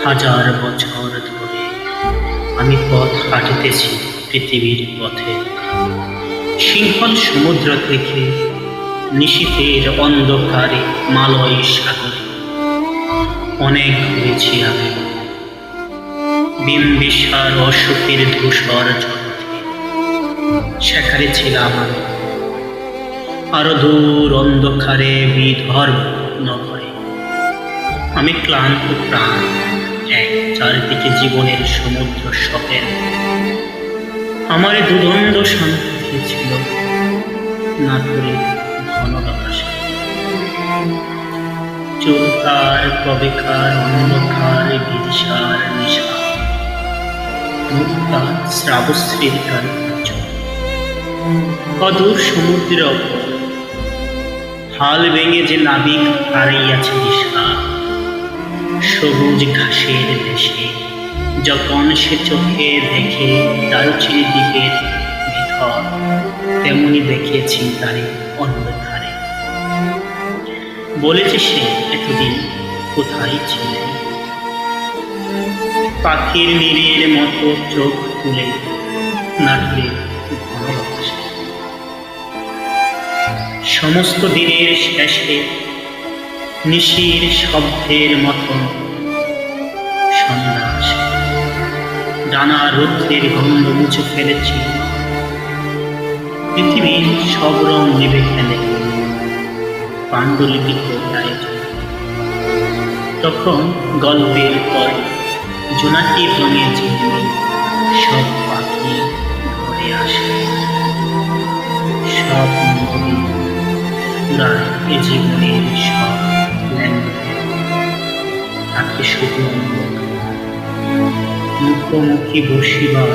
হাজার বছর ধরে আমি পথ হাঁটিতেছি পৃথিবীর পথে। সিংহল সমুদ্র থেকে নিশীথের অন্ধকারে মালয় সাগরে অনেক ঘুরেছি আমি। বিম্বিসার অশোকের ধূসর জগতে সেখানে ছিলাম আমি। আরো দূর অন্ধকারে বিধর্ম নগরে আমি ক্লান্ত প্রাণ, এক চারিদিকে জীবনের সমুদ্র সপেন। আমার দুদণ্ড শান্তি ছিল না ধরে ঘনবাতাসে। চলতার কবেকার অন্ধকার বিদিশার নিশা, মুক্তা শ্রাবশ্রীর গান অদূর সমুদ্রের অপর হাল ভেঙে যে নাবিক হারাইয়াছে দিশা। সবুজ ঘাসের দেশে যখন সে চোখে দেখে দারুচিনি দ্বীপের ভিতর, তেমনি দেখিয়েছি তারে অন্ধকারে। বলেছে সে এতদিন কোথায় ছিলে, পাখির নীড়ের মতো চোখ তুলে নাড়লে ঘন বাতাসে। সমস্ত দিনের শেষে নিশির শব্দের মতো সন্ধ্যা আসে। ডানা রৌদ্রের গন্ধ মুছে ফেলেছি, পৃথিবীর সব রং নেবে ফেলে পাণ্ডুলিপিত আয়োজন। তখন গল্পের পর জোনাকি রঙে ঝিলমিল সব পাখি ঘরে আসে। সব নদী পুরায় এ জীবনের সব থাকে শুধু মুখোমুখি বসিবার